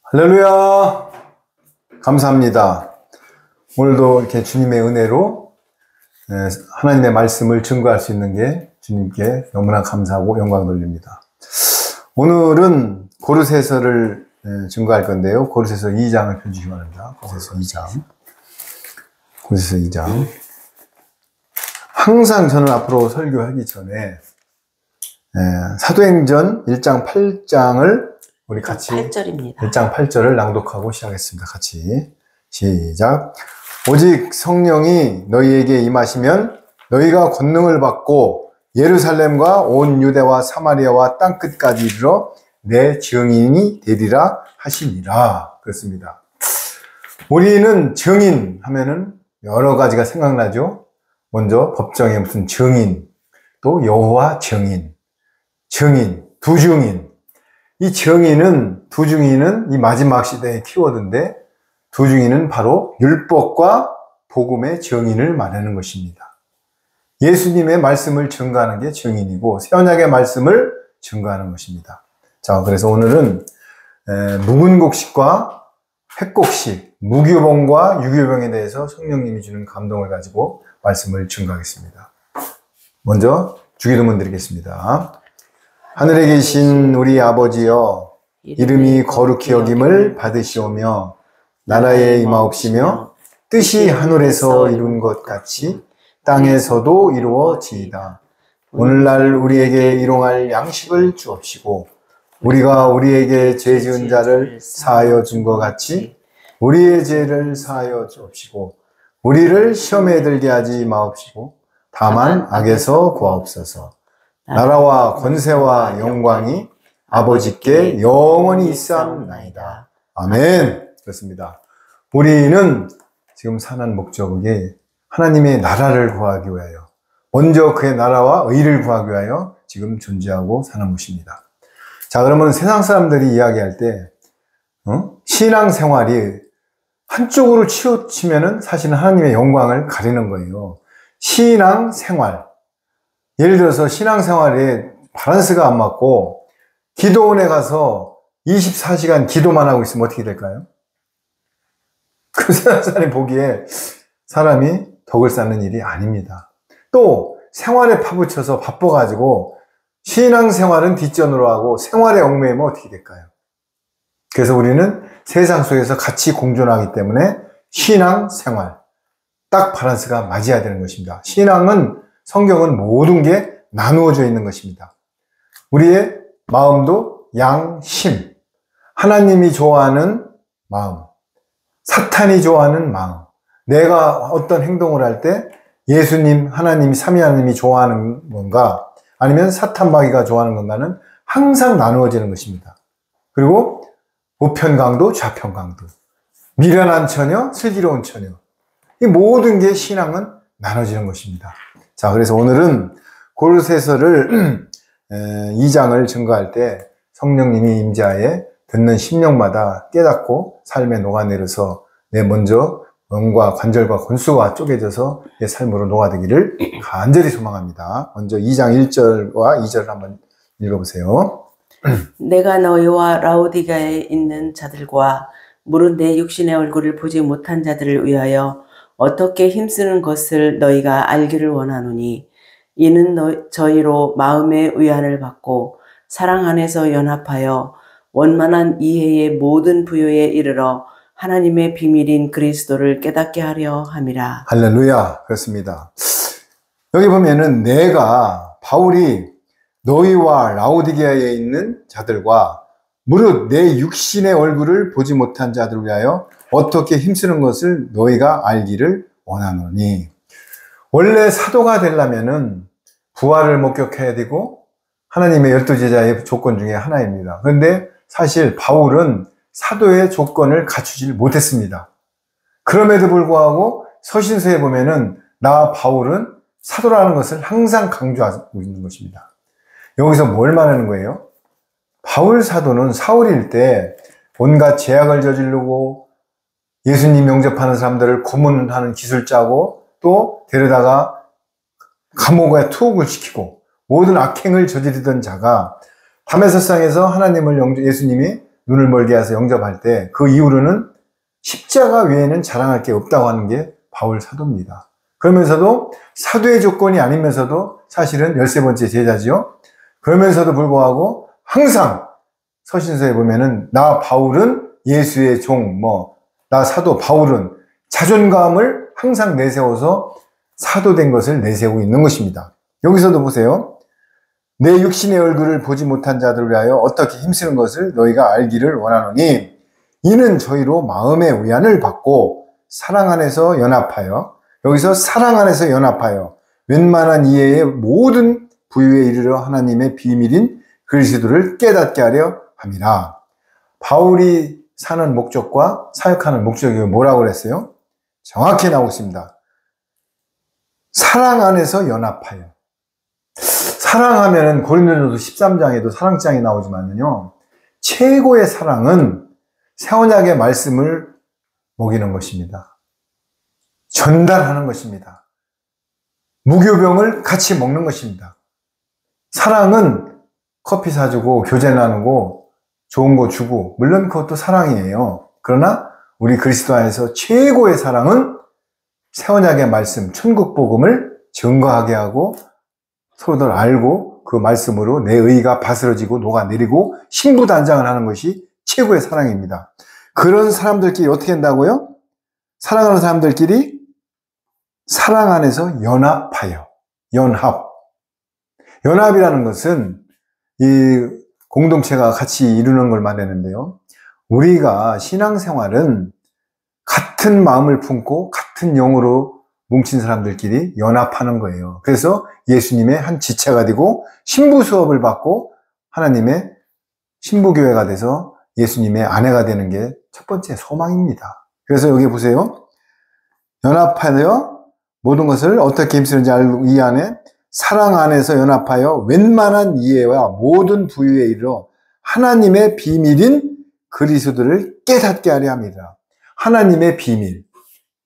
할렐루야! 감사합니다. 오늘도 이렇게 주님의 은혜로 하나님의 말씀을 증거할 수 있는 게 주님께 너무나 감사하고 영광 돌립니다. 오늘은 고르새서를 증거할 건데요. 고르새서 2장을 펴주시기 바랍니다. 고르새서 2장. 고르새서 2장. 항상 저는 앞으로 설교하기 전에 사도행전 1장 8장을 우리 같이 8절입니다. 1장 8절을 낭독하고 시작했습니다. 같이 시작. 오직 성령이 너희에게 임하시면 너희가 권능을 받고 예루살렘과 온 유대와 사마리아와 땅끝까지 이르러 내 증인이 되리라 하시니라. 그렇습니다. 우리는 증인 하면은 여러 가지가 생각나죠. 먼저 법정에 무슨 증인, 또 여호와 증인, 두 증인. 이 증인은, 두 증인은 이 마지막 시대의 키워드인데, 두 증인은 바로 율법과 복음의 증인을 말하는 것입니다. 예수님의 말씀을 증거하는 게 증인이고, 새 언약의 말씀을 증거하는 것입니다. 자, 그래서 오늘은 묵은 곡식과 획곡식, 무교병과 유교병에 대해서 성령님이 주는 감동을 가지고 말씀을 증거하겠습니다. 먼저 주기도문 드리겠습니다. 하늘에 계신 우리 아버지여, 이름이 거룩히 여김을 받으시오며 나라에 임하옵시며 뜻이 하늘에서 이룬 것 같이 땅에서도 이루어지이다. 오늘날 우리에게 일용할 양식을 주옵시고 우리가 우리에게 죄 지은 자를 사하여 준 것 같이 우리의 죄를 사하여 주옵시고 우리를 시험에 들게 하지 마옵시고 다만 악에서 구하옵소서. 나라와 권세와 영광이 아버지께 영원히 있사옵나이다. 아멘. 그렇습니다. 우리는 지금 사는 목적이 하나님의 나라를 구하기 위하여, 먼저 그의 나라와 의를 구하기 위하여 지금 존재하고 사는 것입니다. 자, 그러면 세상 사람들이 이야기할 때 신앙생활이 한쪽으로 치우치면은 사실은 하나님의 영광을 가리는 거예요. 신앙생활. 예를 들어서 신앙생활에 밸런스가 안 맞고 기도원에 가서 24시간 기도만 하고 있으면 어떻게 될까요? 그 세상 사람이 보기에 사람이 덕을 쌓는 일이 아닙니다. 또 생활에 파묻혀서 바빠가지고 신앙생활은 뒷전으로 하고 생활에 얽매이면 어떻게 될까요? 그래서 우리는 세상 속에서 같이 공존하기 때문에 신앙생활, 딱 밸런스가 맞아야 되는 것입니다. 신앙은, 성경은 모든 게 나누어져 있는 것입니다. 우리의 마음도 양심, 하나님이 좋아하는 마음, 사탄이 좋아하는 마음, 내가 어떤 행동을 할 때 예수님, 하나님, 삼위 하나님이 좋아하는 건가, 아니면 사탄 마귀가 좋아하는 건가는 항상 나누어지는 것입니다. 그리고 우편강도 좌편강도, 미련한 처녀, 슬기로운 처녀, 이 모든 게 신앙은 나눠지는 것입니다. 자, 그래서 오늘은 고르새서를 2장을 증거할 때 성령님이 임재하에 듣는 심령마다 깨닫고 삶에 녹아내려서 내 먼저 영과 관절과 권수가 쪼개져서 내 삶으로 녹아들기를 간절히 소망합니다. 먼저 2장 1절과 2절을 한번 읽어보세요. 내가 너희와 라오디게아에 있는 자들과 무릇 내 육신의 얼굴을 보지 못한 자들을 위하여 어떻게 힘쓰는 것을 너희가 알기를 원하노니 이는 저희로 마음의 위안을 받고 사랑 안에서 연합하여 원만한 이해의 모든 부요에 이르러 하나님의 비밀인 그리스도를 깨닫게 하려 함이라. 할렐루야. 그렇습니다. 여기 보면은 바울이 너희와 라오디게아에 있는 자들과 무릇 내 육신의 얼굴을 보지 못한 자들을 위하여 어떻게 힘쓰는 것을 너희가 알기를 원하노니. 원래 사도가 되려면은 부활을 목격해야 되고 하나님의 12제자의 조건 중에 하나입니다. 그런데 사실 바울은 사도의 조건을 갖추지 못했습니다. 그럼에도 불구하고 서신서에 보면은 나 바울은 사도라는 것을 항상 강조하고 있는 것입니다. 여기서 뭘 말하는 거예요? 바울 사도는 사울일 때 온갖 제약을 저지르고 예수님 영접하는 사람들을 고문하는 기술 짜고 또 데려다가 감옥에 투옥을 시키고 모든 악행을 저지르던 자가 다메섹상에서 예수님이 눈을 멀게 해서 영접할 때 그 이후로는 십자가 외에는 자랑할 게 없다고 하는 게 바울 사도입니다. 그러면서도 사도의 조건이 아니면서도 사실은 13번째 제자지요. 그러면서도 불구하고 항상 서신서에 보면은 나 바울은 예수의 종, 나 사도 바울은 자존감을 항상 내세워서 사도된 것을 내세우고 있는 것입니다. 여기서도 보세요. 내 육신의 얼굴을 보지 못한 자들을 위하여 어떻게 힘쓰는 것을 너희가 알기를 원하노니 이는 저희로 마음의 위안을 받고 사랑 안에서 연합하여, 여기서 사랑 안에서 연합하여 웬만한 이해의 모든 부유에 이르러 하나님의 비밀인 그리스도를 깨닫게 하려 함이라. 바울이 사는 목적과 사역하는 목적이 뭐라고 그랬어요? 정확히 나오고 있습니다. 사랑 안에서 연합하여. 사랑하면은 고린도전서 13장에도 사랑장이 나오지만요. 최고의 사랑은 새 언약의 말씀을 먹이는 것입니다. 전달하는 것입니다. 무교병을 같이 먹는 것입니다. 사랑은 커피 사주고 교제 나누고 좋은 거 주고 물론 그것도 사랑이에요. 그러나 우리 그리스도 안에서 최고의 사랑은 새 언약의 말씀, 천국 복음을 증거하게 하고 서로들 알고 그 말씀으로 내 의가 바스러지고 녹아내리고 신부단장을 하는 것이 최고의 사랑입니다. 그런 사람들끼리 어떻게 한다고요? 사랑하는 사람들끼리 사랑 안에서 연합하여. 연합. 연합이라는 것은 이 공동체가 같이 이루는 걸 말하는데요. 우리가 신앙생활은 같은 마음을 품고 같은 영으로 뭉친 사람들끼리 연합하는 거예요. 그래서 예수님의 한 지체가 되고 신부 수업을 받고 하나님의 신부교회가 돼서 예수님의 아내가 되는 게 첫 번째 소망입니다. 그래서 여기 보세요. 연합하여 모든 것을 어떻게 힘쓰는지 알고 이 안에 사랑 안에서 연합하여 웬만한 이해와 모든 부유에 이르러 하나님의 비밀인 그리스도를 깨닫게 하려 합니다. 하나님의 비밀,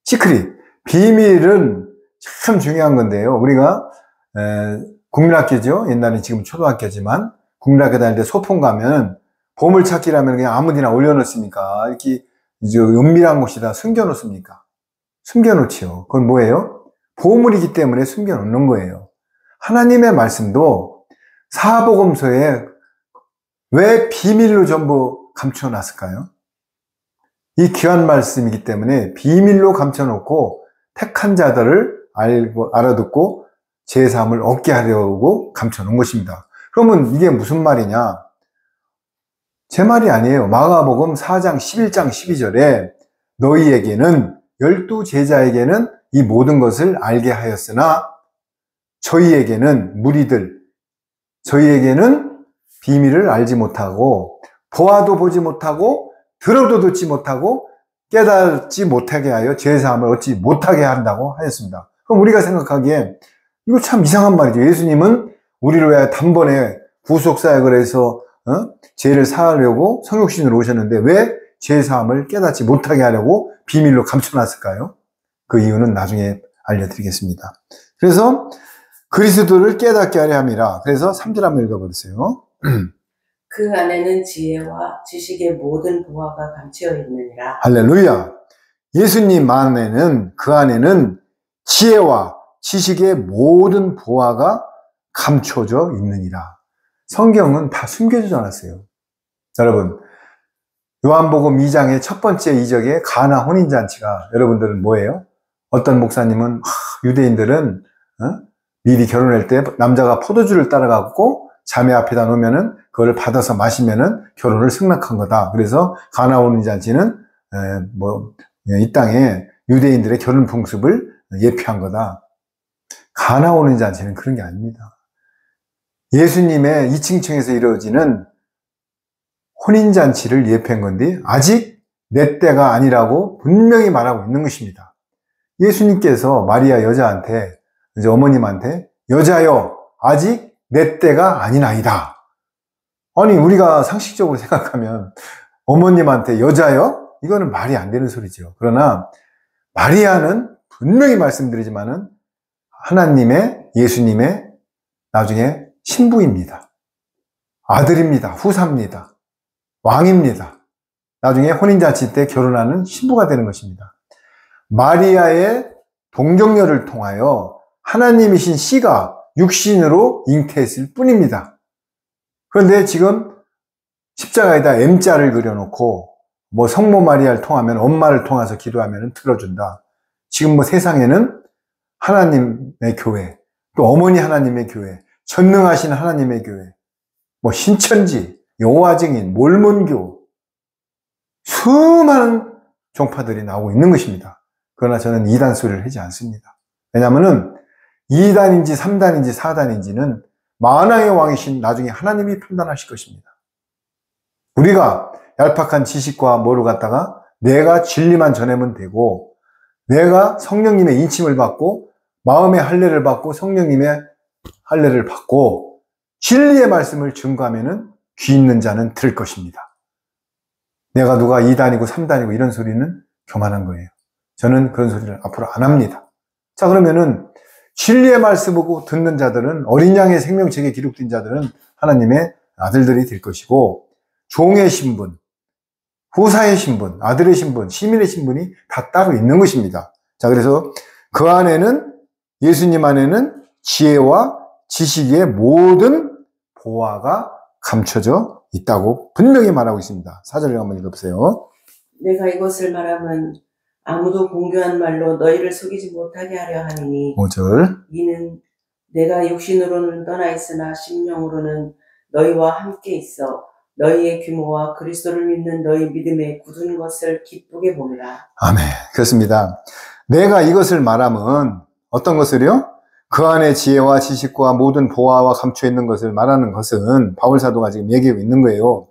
시크릿. 비밀은 참 중요한 건데요. 우리가 국민학교죠. 옛날에 지금 초등학교지만 국민학교 다닐 때 소풍 가면 보물찾기라면 그냥 아무데나 올려놓습니까? 이렇게 은밀한 곳에다 숨겨놓습니까? 숨겨놓지요. 그건 뭐예요? 보물이기 때문에 숨겨놓는 거예요. 하나님의 말씀도 사복음서에 왜 비밀로 전부 감춰놨을까요? 이 귀한 말씀이기 때문에 비밀로 감춰놓고 택한 자들을 알아듣고 제사함을 얻게 하려고 감춰놓은 것입니다. 그러면 이게 무슨 말이냐? 제 말이 아니에요. 마가복음 4장 11장 12절에 너희에게는 12제자에게는 이 모든 것을 알게 하였으나 저희에게는 무리들, 저희에게는 비밀을 알지 못하고 보아도 보지 못하고 들어도 듣지 못하고 깨닫지 못하게 하여 제사함을 얻지 못하게 한다고 하였습니다. 그럼 우리가 생각하기에 이거 참 이상한 말이죠. 예수님은 우리를 위하여 단번에 구속사역을 해서 죄를 사하려고 성육신으로 오셨는데 왜 제사함을 깨닫지 못하게 하려고 비밀로 감춰놨을까요? 그 이유는 나중에 알려드리겠습니다. 그래서 그리스도를 깨닫게 하려 함이라. 그래서 3절 한번 읽어보세요. 그 안에는 지혜와 지식의 모든 보화가 감추어 있느니라. 할렐루야. 예수님 안에는, 그 안에는 지혜와 지식의 모든 보화가 감춰져 있느니라. 성경은 다 숨겨주지 않았어요. 여러분, 요한복음 2장의 첫 번째 이적의 가나 혼인잔치가 여러분들은 뭐예요? 어떤 목사님은 유대인들은 미리 결혼할 때 남자가 포도주를 따라가고 자매 앞에다 놓으면은 그걸 받아서 마시면은 결혼을 승낙한 거다. 그래서 가나 혼인잔치는 이 땅에 유대인들의 결혼 풍습을 예표한 거다. 가나 혼인잔치는 그런 게 아닙니다. 예수님의 2층층에서 이루어지는 혼인잔치를 예표한 건데 아직 내 때가 아니라고 분명히 말하고 있는 것입니다. 예수님께서 마리아 여자한테, 이제 어머님한테 여자여 아직 내 때가 아니나이다. 아니 우리가 상식적으로 생각하면 어머님한테 여자여? 이거는 말이 안 되는 소리죠. 그러나 마리아는 분명히 말씀드리지만은 하나님의, 예수님의 나중에 신부입니다. 아들입니다. 후사입니다. 왕입니다. 나중에 혼인잔치 때 결혼하는 신부가 되는 것입니다. 마리아의 동정녀를 통하여 하나님이신 씨가 육신으로 잉태했을 뿐입니다. 그런데 지금 십자가에다 M자를 그려놓고 뭐 성모 마리아를 통하면 엄마를 통해서 기도하면 틀어준다. 지금 뭐 세상에는 하나님의 교회, 또 어머니 하나님의 교회, 전능하신 하나님의 교회, 뭐 신천지, 여호와 증인, 몰몬교, 수많은 종파들이 나오고 있는 것입니다. 그러나 저는 2단 소리를 하지 않습니다. 왜냐하면 2단인지 3단인지 4단인지는 만왕의 왕이신 나중에 하나님이 판단하실 것입니다. 우리가 얄팍한 지식과 뭐를 갖다가 내가 진리만 전하면 되고, 내가 성령님의 인침을 받고 마음의 할례를 받고 성령님의 할례를 받고 진리의 말씀을 증거하면은 귀 있는 자는 들을 것입니다. 내가 누가 2단이고 3단이고 이런 소리는 교만한 거예요. 저는 그런 소리를 앞으로 안 합니다. 자, 그러면은 진리의 말씀 보고 듣는 자들은, 어린 양의 생명책에 기록된 자들은 하나님의 아들들이 될 것이고, 종의 신분, 후사의 신분, 아들의 신분, 시민의 신분이 다 따로 있는 것입니다. 자, 그래서 그 안에는, 예수님 안에는 지혜와 지식의 모든 보화가 감춰져 있다고 분명히 말하고 있습니다. 4절을 한번 읽어보세요. 내가 이것을 말하면 아무도 공교한 말로 너희를 속이지 못하게 하려 하니니 5절. 이는 내가 육신으로는 떠나 있으나 심령으로는 너희와 함께 있어 너희의 규모와 그리스도를 믿는 너희 믿음에 굳은 것을 기쁘게 봄이라. 아멘. 그렇습니다. 내가 이것을 말하면 어떤 것을요? 그 안에 지혜와 지식과 모든 보화와 감춰 있는 것을 말하는 것은 바울 사도가 지금 얘기하고 있는 거예요.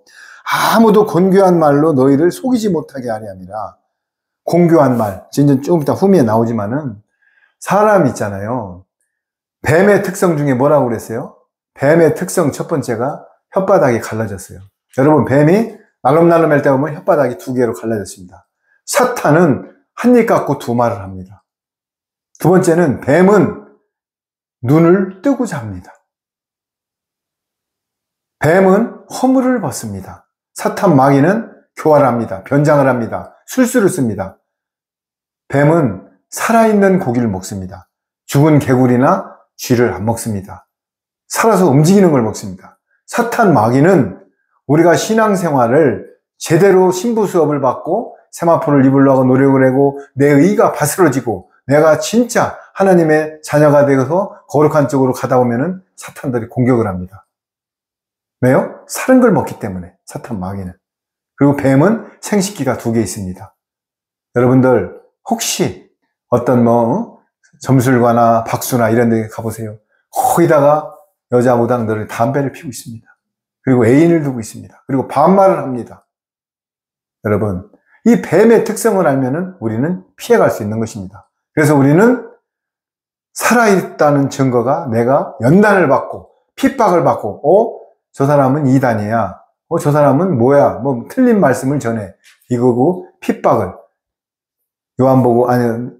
아무도 곤교한 말로 너희를 속이지 못하게 하려 함이라. 공교한 말, 진짜 조금 이따 후미에 나오지만은 사람 있잖아요. 뱀의 특성 중에 뭐라고 그랬어요? 뱀의 특성 첫 번째가 혓바닥이 갈라졌어요. 여러분, 뱀이 날름날름 할 때 보면 혓바닥이 2개로 갈라졌습니다. 사탄은 한 입 갖고 2말을 합니다. 두 번째는 뱀은 눈을 뜨고 잡니다. 뱀은 허물을 벗습니다. 사탄 마귀는 교활을 합니다. 변장을 합니다. 술수를 씁니다. 뱀은 살아있는 고기를 먹습니다. 죽은 개구리나 쥐를 안 먹습니다. 살아서 움직이는 걸 먹습니다. 사탄 마귀는 우리가 신앙생활을 제대로 신부 수업을 받고 세마포를 입으려고 노력을 하고 내 의가 바스러지고 내가 진짜 하나님의 자녀가 되어서 거룩한 쪽으로 가다 보면은 사탄들이 공격을 합니다. 왜요? 사른 걸 먹기 때문에, 사탄 마귀는. 그리고 뱀은 생식기가 2개 있습니다. 여러분들 혹시 어떤 점술과나 박수나 이런 데 가보세요. 거기다가 여자 무당들은 담배를 피우고 있습니다. 그리고 애인을 두고 있습니다. 그리고 반말을 합니다. 여러분, 이 뱀의 특성을 알면은 우리는 피해갈 수 있는 것입니다. 그래서 우리는 살아있다는 증거가 내가 연단을 받고 핍박을 받고 저 사람은 2단이야. 저 사람은 뭐야? 뭐 틀린 말씀을 전해. 이거고 핍박을.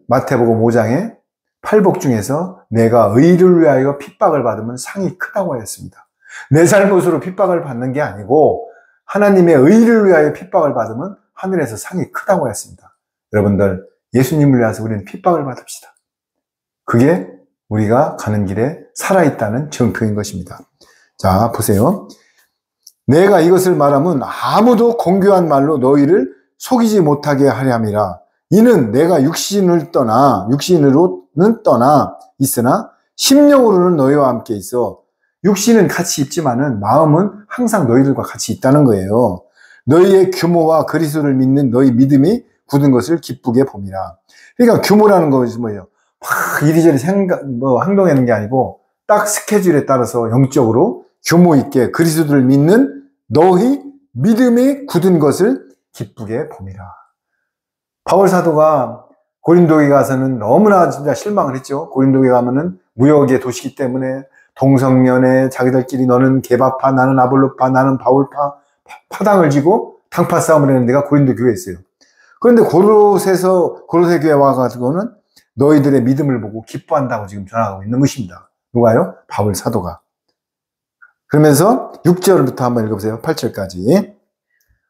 마태복음 5장에 팔복 중에서 내가 의를 위하여 핍박을 받으면 상이 크다고 하였습니다. 내 잘못으로 핍박을 받는 게 아니고 하나님의 의를 위하여 핍박을 받으면 하늘에서 상이 크다고 했습니다. 여러분들, 예수님을 위해서 우리는 핍박을 받읍시다. 그게 우리가 가는 길에 살아있다는 증표인 것입니다. 자, 보세요. 내가 이것을 말하면 아무도 공교한 말로 너희를 속이지 못하게 하려 함이라. 이는 내가 육신으로는 떠나 있으나 심령으로는 너희와 함께 있어. 육신은 같이 있지만은 마음은 항상 너희들과 같이 있다는 거예요. 너희의 규모와 그리스도를 믿는 너희 믿음이 굳은 것을 기쁘게 봄이라. 그러니까 규모라는 것이 뭐예요? 막 이리저리 행동하는 게 아니고 딱 스케줄에 따라서 영적으로 규모 있게 그리스도를 믿는 너희 믿음이 굳은 것을 기쁘게 봄이라. 바울 사도가 고린도에 가서는 너무나 진짜 실망을 했죠. 고린도에 가면은 무역의 도시기 때문에 동성연애, 자기들끼리 너는 게바파, 나는 아볼로파, 나는 바울파, 파당을 지고 당파 싸움을 했는 데가 고린도 교회에 있어요. 그런데 고로새 교회 와가지고는 너희들의 믿음을 보고 기뻐한다고 지금 전하고 있는 것입니다. 누가요? 바울 사도가. 그러면서 6절부터 한번 읽어보세요. 8절까지.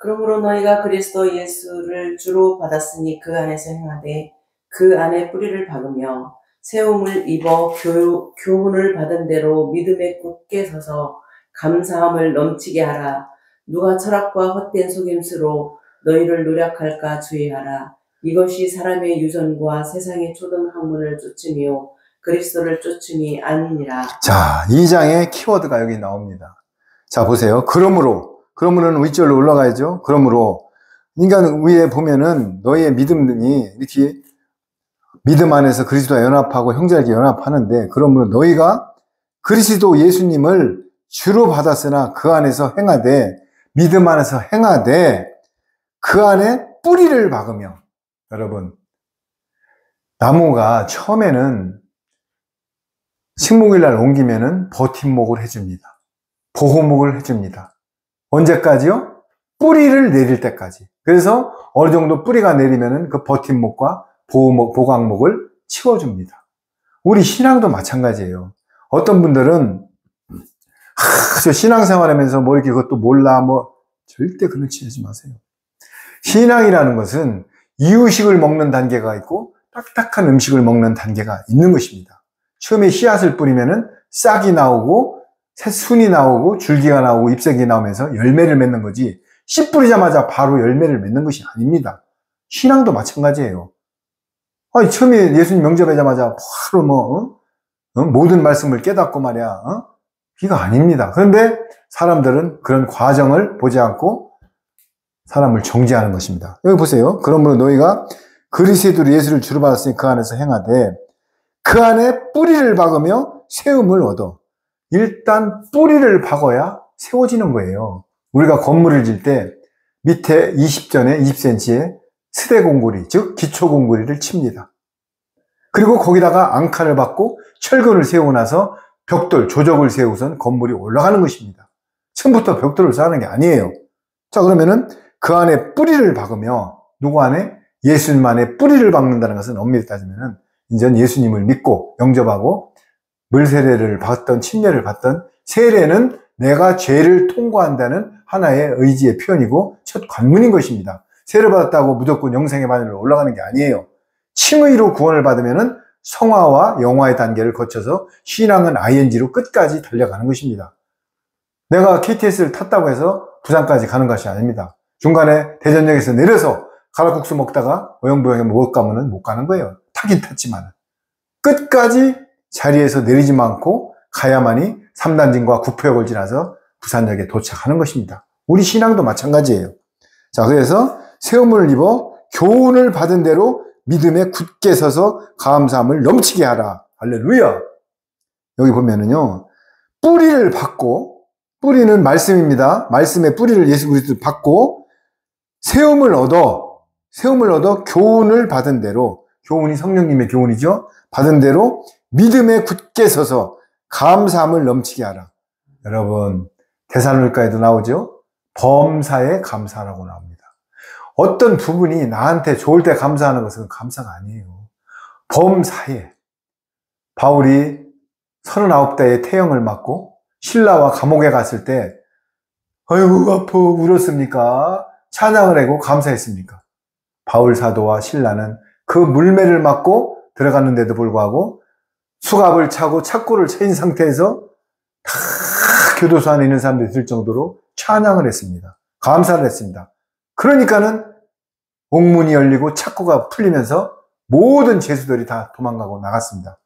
그러므로 너희가 그리스도 예수를 주로 받았으니 그 안에서 행하되 그 안에 뿌리를 박으며 세움을 입어 교훈을 받은 대로 믿음에 굳게 서서 감사함을 넘치게 하라. 누가 철학과 헛된 속임수로 너희를 노력할까 주의하라. 이것이 사람의 유전과 세상의 초등 학문을 쫓음이요 그리스도를 쫓음이 아니니라. 자, 2장의 키워드가 여기 나옵니다. 자, 보세요. 그러므로는 윗절로 올라가야죠. 그러므로 인간 위에 보면은 너희의 믿음이 이렇게 믿음 안에서 그리스도와 연합하고 형제에게 연합하는데, 그러므로 너희가 그리스도 예수님을 주로 받았으나 그 안에서 행하되, 믿음 안에서 행하되 그 안에 뿌리를 박으며. 여러분, 나무가 처음에는 식목일 날 옮기면은 버팀목을 해줍니다. 보호목을 해줍니다. 언제까지요? 뿌리를 내릴 때까지. 그래서 어느 정도 뿌리가 내리면은 그 버팀목과 보강목을 치워줍니다. 우리 신앙도 마찬가지예요. 어떤 분들은 저 신앙생활 하면서 뭐 이렇게 그것도 몰라, 절대 그런 짓 하지 마세요. 신앙이라는 것은 이유식을 먹는 단계가 있고 딱딱한 음식을 먹는 단계가 있는 것입니다. 처음에 씨앗을 뿌리면은 싹이 나오고 새순이 나오고 줄기가 나오고 잎새기 나오면서 열매를 맺는 거지, 씨 뿌리자마자 바로 열매를 맺는 것이 아닙니다. 신앙도 마찬가지예요. 처음에 예수님 영접하자마자 바로 모든 말씀을 깨닫고 말이야. 이거 아닙니다. 그런데 사람들은 그런 과정을 보지 않고 사람을 정죄하는 것입니다. 여기 보세요. 그러므로 너희가 그리스도 예수를 주로 받았으니 그 안에서 행하되 그 안에 뿌리를 박으며 세움을 얻어. 일단 뿌리를 박아야 세워지는 거예요. 우리가 건물을 질 때 밑에 20전에 20cm의 스대 공구리, 즉 기초 공구리를 칩니다. 그리고 거기다가 앙카를 박고 철근을 세우고 나서 벽돌, 조적을 세우고선 건물이 올라가는 것입니다. 처음부터 벽돌을 쌓는 게 아니에요. 자, 그러면은 그 안에 뿌리를 박으며, 누구 안에? 예수님 안에 뿌리를 박는다는 것은 엄밀히 따지면은 이제 예수님을 믿고 영접하고 물세례를 받던, 침례를 받던, 세례는 내가 죄를 통과한다는 하나의 의지의 표현이고 첫 관문인 것입니다. 세례 받았다고 무조건 영생의 반열로 올라가는 게 아니에요. 칭의로 구원을 받으면은 성화와 영화의 단계를 거쳐서 신앙은 ing로 끝까지 달려가는 것입니다. 내가 KTX를 탔다고 해서 부산까지 가는 것이 아닙니다. 중간에 대전역에서 내려서 가락국수 먹다가 오영부영에 못 가면은 못 가는 거예요. 타긴 탔지만 끝까지 자리에서 내리지 않고 가야만이 3단진과 구포역을 지나서 부산역에 도착하는 것입니다. 우리 신앙도 마찬가지예요. 자, 그래서 세움을 입어 교훈을 받은 대로 믿음에 굳게 서서 감사함을 넘치게 하라. 할렐루야. 여기 보면은요, 뿌리를 받고, 뿌리는 말씀입니다. 말씀의 뿌리를 예수 그리스도 받고 세움을 얻어 교훈을 받은 대로, 교훈이 성령님의 교훈이죠. 받은 대로 믿음에 굳게 서서 감사함을 넘치게 하라. 여러분, 데살로니가에도 나오죠. 범사에 감사라고 나옵니다. 어떤 부분이 나한테 좋을 때 감사하는 것은 감사가 아니에요. 범사에. 바울이 39대의 태형을 맞고 신라와 감옥에 갔을 때 아이고 아파 울었습니까? 찬양을 하고 감사했습니까? 바울 사도와 신라는 그 물매를 맞고 들어갔는데도 불구하고 수갑을 차고 착고를 차인 상태에서 다 교도소 안에 있는 사람들이 들 정도로 찬양을 했습니다. 감사를 했습니다. 그러니까는 옥문이 열리고 착고가 풀리면서 모든 죄수들이 다 도망가고 나갔습니다.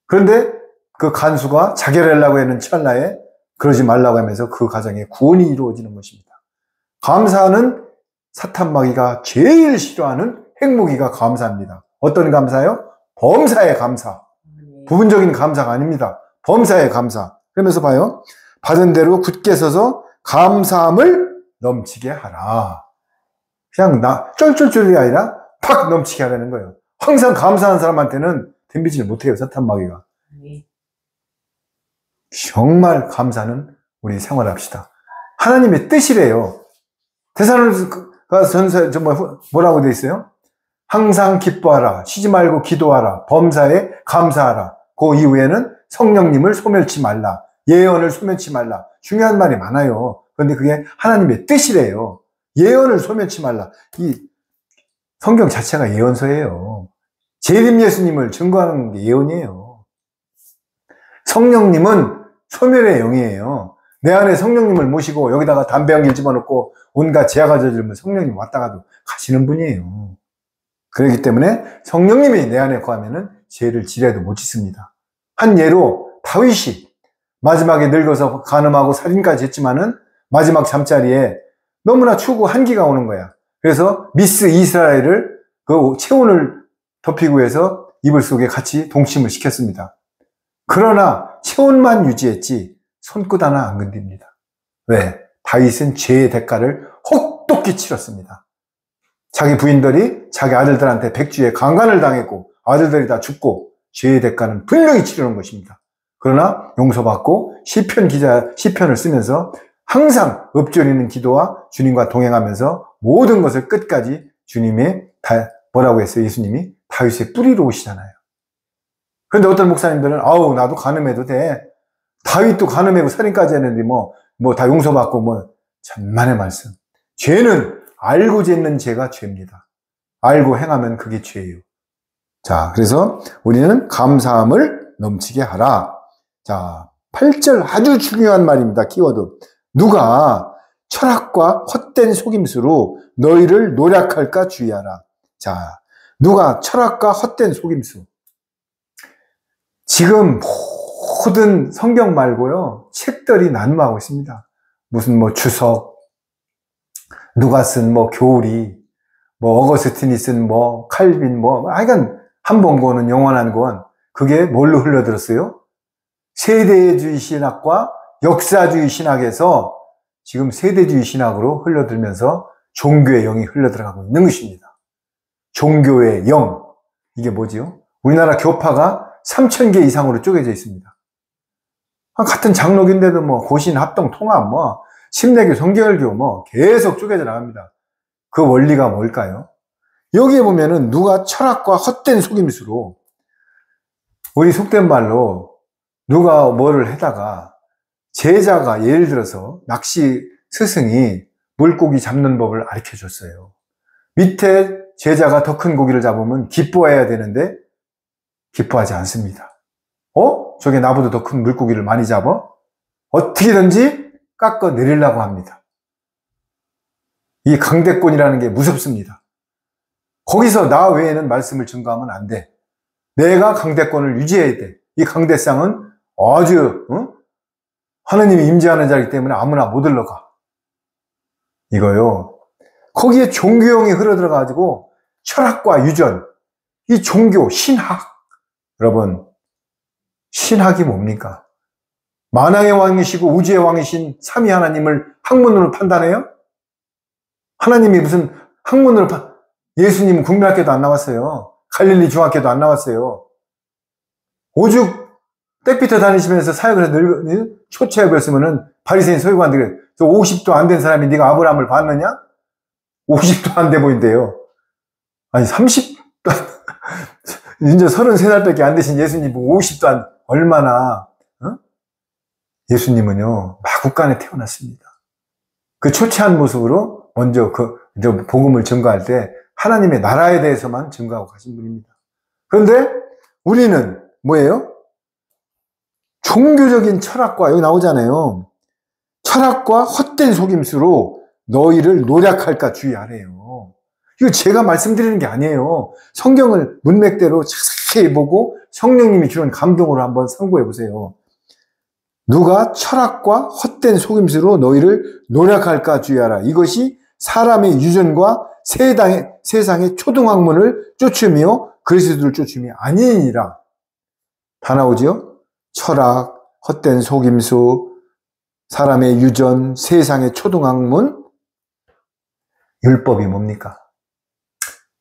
그런데 그 간수가 자결하려고 하는 찰나에 그러지 말라고 하면서 그 가정에 구원이 이루어지는 것입니다. 감사는 사탄마귀가 제일 싫어하는 핵무기가 감사입니다. 어떤 감사요? 범사의 감사. 부분적인 감사가 아닙니다. 범사의 감사. 그러면서 봐요. 받은 대로 굳게 서서 감사함을 넘치게 하라. 그냥 쫄쫄쫄이 아니라 팍 넘치게 하라는 거예요. 항상 감사한 사람한테는 덤비질 못해요, 사탄마귀가. 정말 감사는 우리 생활합시다. 하나님의 뜻이래요. 데살로니가 전서에 뭐라고 돼 있어요? 항상 기뻐하라, 쉬지 말고 기도하라, 범사에 감사하라. 그 이후에는 성령님을 소멸치 말라, 예언을 소멸치 말라. 중요한 말이 많아요. 그런데 그게 하나님의 뜻이래요. 예언을 소멸치 말라. 이 성경 자체가 예언서예요. 재림 예수님을 증거하는 게 예언이에요. 성령님은 소멸의 영이에요. 내 안에 성령님을 모시고 여기다가 담배 한 개 집어넣고 온갖 죄가 저지르면 성령님 왔다 가도 가시는 분이에요. 그렇기 때문에 성령님이 내 안에 거하면은 죄를 지려도 못 짓습니다. 한 예로 다윗이 마지막에 늙어서 간음하고 살인까지 했지만은 마지막 잠자리에 너무나 추고 한기가 오는 거야. 그래서 미스 이스라엘을 그 체온을 덮이고 해서 이불 속에 같이 동침을 시켰습니다. 그러나 체온만 유지했지 손끝 하나 안 건듭니다. 왜? 다윗은 죄의 대가를 혹독히 치렀습니다. 자기 부인들이 자기 아들들한테 백주에 강간을 당했고 아들들이 다 죽고 죄의 대가는 분명히 치르는 것입니다. 그러나 용서받고 시편을 쓰면서 항상 읊조리는 기도와 주님과 동행하면서 모든 것을 끝까지 주님의 뭐라고 했어요? 예수님이 다윗의 뿌리로 오시잖아요. 그런데 어떤 목사님들은 아우 나도 간음해도 돼. 다윗도 간음하고 살인까지 했는데 뭐 다 용서받고 천만의 말씀. 죄는 알고 짓는 죄가 죄입니다. 알고 행하면 그게 죄예요. 자, 그래서 우리는 감사함을 넘치게 하라. 자, 8절 아주 중요한 말입니다. 키워드. 누가 철학과 헛된 속임수로 너희를 노략할까 주의하라. 자, 누가 철학과 헛된 속임수. 지금 모든 성경 말고요, 책들이 난무하고 있습니다. 무슨 주석, 누가 쓴 교리, 어거스틴이 쓴 칼빈 하여간 한 번 고는 영원한 고원. 그게 뭘로 흘러들었어요? 세대주의 신학과 역사주의 신학에서 지금 세대주의 신학으로 흘러들면서 종교의 영이 흘러들어가고 있는 것입니다. 종교의 영. 이게 뭐지요? 우리나라 교파가 3,000개 이상으로 쪼개져 있습니다. 같은 장로교인데도 고신, 합동, 통합, 심내교, 성결교 계속 쪼개져 나갑니다. 그 원리가 뭘까요? 여기에 보면은 누가 철학과 헛된 속임수로 우리 속된 말로 누가 뭐를 하다가 제자가 예를 들어서 낚시 스승이 물고기 잡는 법을 가르쳐 줬어요. 밑에 제자가 더 큰 고기를 잡으면 기뻐해야 되는데 기뻐하지 않습니다. 저게 나보다 더 큰 물고기를 많이 잡아? 어떻게든지 깎아 내리려고 합니다. 이 강대권이라는 게 무섭습니다. 거기서 나 외에는 말씀을 증거하면 안 돼. 내가 강대권을 유지해야 돼. 이 강대상은 아주 하느님이 임재하는 자이기 때문에 아무나 못 올라가. 이거요. 거기에 종교형이 흘러들어가지고 철학과 유전, 이 종교, 신학. 여러분, 신학이 뭡니까? 만왕의 왕이시고 우주의 왕이신 삼위 하나님을 학문으로 판단해요? 하나님이 무슨 학문으로 예수님은 국민학교도 안 나왔어요. 갈릴리 중학교도 안 나왔어요. 오죽 떼피터 다니시면서 사역을 해서 초췌해버렸으면은 바리새인 서기관들이 50도 안 된 사람이 네가 아브라함을 봤느냐? 50도 안 돼 보인대요. 아니 30도 이제 33살밖에 안 되신 예수님 50도 안 얼마나 예수님은요 마국간에 태어났습니다. 그 초췌한 모습으로 먼저 복음을 증거할 때 하나님의 나라에 대해서만 증거하고 가신 분입니다. 그런데 우리는 뭐예요? 종교적인 철학과 여기 나오잖아요. 철학과 헛된 속임수로 너희를 노략할까 주의하래요. 이거 제가 말씀드리는 게 아니에요. 성경을 문맥대로 자세히 보고 성령님이 주는 감동으로 한번 상고해 보세요. 누가 철학과 헛된 속임수로 너희를 노략할까 주의하라. 이것이 사람의 유전과 세상의 초등학문을 쫓으며 그리스도를 쫓음이 아니니라. 다 나오지요? 철학, 헛된 속임수, 사람의 유전, 세상의 초등학문. 율법이 뭡니까?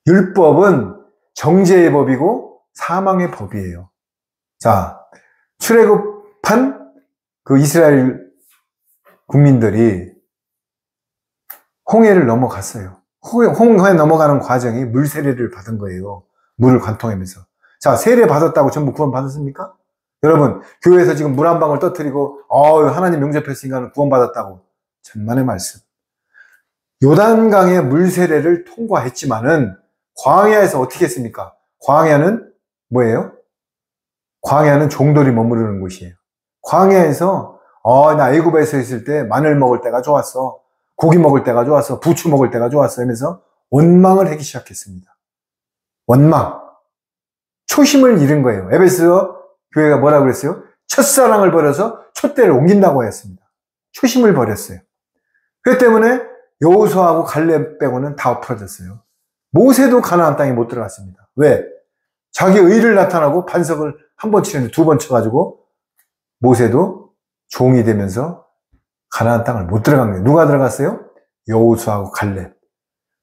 율법은 정죄의 법이고 사망의 법이에요. 자, 출애굽한 그 이스라엘 국민들이 홍해를 넘어갔어요. 홍해 넘어가는 과정이 물 세례를 받은 거예요. 물을 관통하면서. 자, 세례 받았다고 전부 구원 받았습니까? 여러분, 교회에서 지금 물 한 방울 떠뜨리고 하나님 용접했으니까 구원 받았다고. 천만의 말씀. 요단강의 물세례를 통과했지만은 광야에서 어떻게 했습니까? 광야는 뭐예요? 광야는 종들이 머무르는 곳이에요. 광야에서 나 애굽에서 있을 때 마늘 먹을 때가 좋았어. 고기 먹을 때가 좋았어. 부추 먹을 때가 좋았어. 하면서 원망을 하기 시작했습니다. 원망. 초심을 잃은 거예요. 에베소 교회가 뭐라고 그랬어요? 첫사랑을 버려서 촛대를 옮긴다고 했습니다. 초심을 버렸어요. 그 때문에 여호수아하고 갈렙 빼고는 다 엎어졌어요. 모세도 가나안 땅에 못 들어갔습니다. 왜? 자기 의를 나타나고 반석을 한 번 치는데 두 번 쳐가지고 모세도 종이 되면서 가나안 땅을 못 들어간 거예요. 누가 들어갔어요? 여호수아하고 갈렙.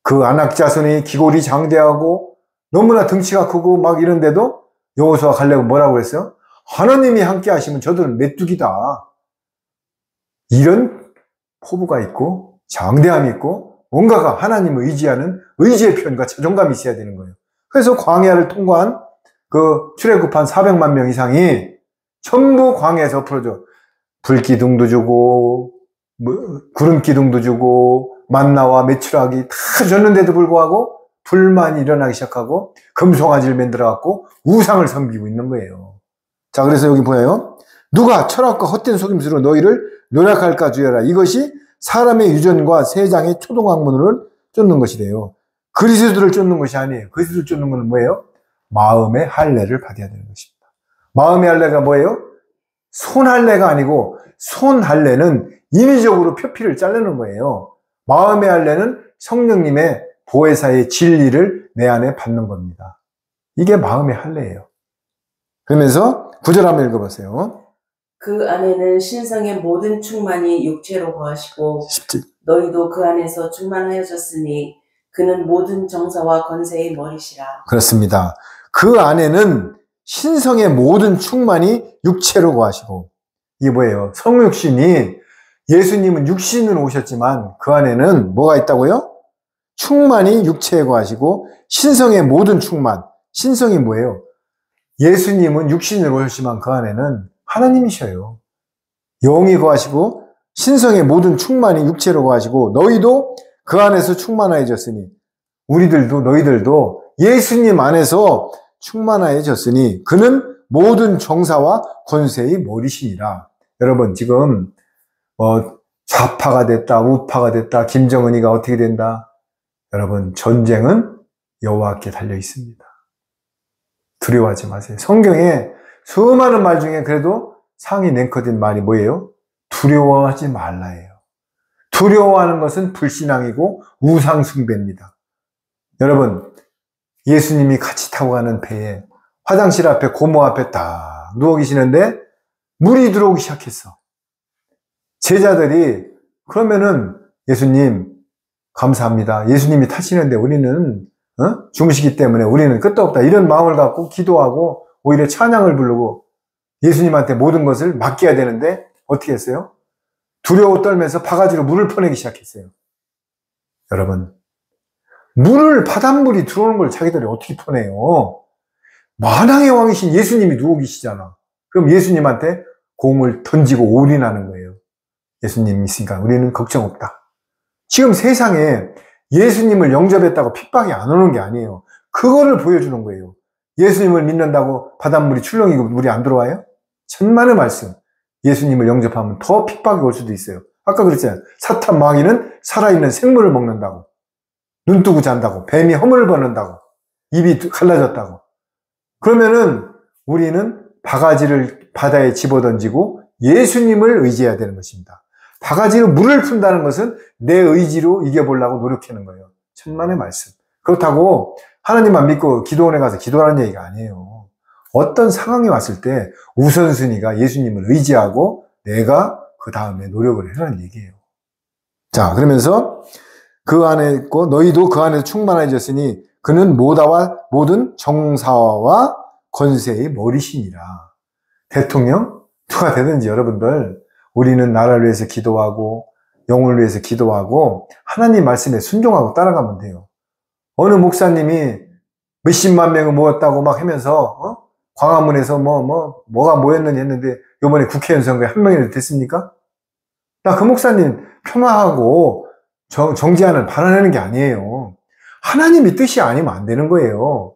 그 아낙 자손이 기골이 장대하고 너무나 덩치가 크고 막 이런데도 여호수아 갈렙은 뭐라고 그랬어요? 하나님이 함께 하시면 저들은 메뚜기다. 이런 포부가 있고 장대함이 있고 뭔가가 하나님을 의지하는 의지의 표현과 자존감이 있어야 되는 거예요. 그래서 광야를 통과한 그 출애굽한 400만 명 이상이 전부 광야에서 풀어줘. 불기둥도 주고 구름기둥도 주고 만나와 메추라기 다 줬는데도 불구하고 불만이 일어나기 시작하고 금송아지를 만들어갖고 우상을 섬기고 있는 거예요. 자, 그래서 여기 보여요. 누가 철학과 헛된 속임수로 너희를 노력할까 주여라. 이것이 사람의 유전과 세상의 초동학문을 쫓는 것이래요. 그리스도를 쫓는 것이 아니에요. 그리스도를 쫓는 것은 뭐예요? 마음의 할례를 받아야 되는 것입니다. 마음의 할례가 뭐예요? 손할례가 아니고 손할례는 인위적으로 표피를 자르는 거예요. 마음의 할례는 성령님의 보혜사의 진리를 내 안에 받는 겁니다. 이게 마음의 할례예요. 그러면서 9절 한번 읽어보세요. 그 안에는 신성의 모든 충만이 육체로 거하시고 10절. 너희도 그 안에서 충만하여졌으니 그는 모든 정사와 권세의 머리시라. 그렇습니다. 그 안에는 신성의 모든 충만이 육체로 거하시고, 이게 뭐예요? 성육신이, 예수님은 육신으로 오셨지만 그 안에는 뭐가 있다고요? 충만이 육체에 거하시고 신성의 모든 충만. 신성이 뭐예요? 예수님은 육신으로 오셨지만 그 안에는 하나님이셔요. 영이 거하시고 신성의 모든 충만이 육체로 거하시고 너희도 그 안에서 충만해졌으니, 우리들도 너희들도 예수님 안에서 충만해졌으니 그는 모든 정사와 권세의 머리시니라. 여러분, 지금 좌파가 됐다 우파가 됐다 김정은이가 어떻게 된다. 여러분, 전쟁은 여호와께 달려 있습니다. 두려워하지 마세요. 성경에 수많은 말 중에 그래도 상위 랭커된 말이 뭐예요? 두려워하지 말라예요. 두려워하는 것은 불신앙이고 우상숭배입니다. 여러분, 예수님이 같이 타고 가는 배에 화장실 앞에 고모 앞에 딱 누워 계시는데 물이 들어오기 시작했어. 제자들이 그러면은 예수님 감사합니다. 예수님이 타시는데 우리는 주무시기 때문에 우리는 끝도 없다. 이런 마음을 갖고 기도하고 오히려 찬양을 부르고 예수님한테 모든 것을 맡겨야 되는데 어떻게 했어요? 두려워 떨면서 바가지로 물을 퍼내기 시작했어요. 여러분, 바닷물이 들어오는 걸 자기들이 어떻게 퍼내요? 만왕의 왕이신 예수님이 누워 계시잖아. 그럼 예수님한테 공을 던지고 올인하는 거예요. 예수님 있으니까 우리는 걱정 없다. 지금 세상에 예수님을 영접했다고 핍박이 안 오는 게 아니에요. 그거를 보여주는 거예요. 예수님을 믿는다고 바닷물이 출렁이고 물이 안 들어와요? 천만의 말씀. 예수님을 영접하면 더 핍박이 올 수도 있어요. 아까 그랬잖아요. 사탄 마귀는 살아있는 생물을 먹는다고. 눈 뜨고 잔다고. 뱀이 허물을 벗는다고. 입이 갈라졌다고. 그러면은 우리는 바가지를 바다에 집어던지고 예수님을 의지해야 되는 것입니다. 바가지로 물을 푼다는 것은 내 의지로 이겨보려고 노력하는 거예요. 천만의 말씀. 그렇다고 하나님만 믿고 기도원에 가서 기도하는 얘기가 아니에요. 어떤 상황이 왔을 때 우선순위가 예수님을 의지하고 내가 그 다음에 노력을 해라는 얘기예요. 자, 그러면서 그 안에 있고 너희도 그 안에서 충만해졌으니 그는 모든 정사와 권세의 머리시니라. 대통령 누가 되든지 여러분들, 우리는 나라를 위해서 기도하고 영혼을 위해서 기도하고 하나님 말씀에 순종하고 따라가면 돼요. 어느 목사님이 몇십만 명을 모았다고 막 하면서 광화문에서 뭐가 모였는지 했는데 이번에 국회의원 선거에 한 명이라도 됐습니까? 나 그 목사님 폄하하고 정죄하는 발언하는 게 아니에요. 하나님이 뜻이 아니면 안 되는 거예요.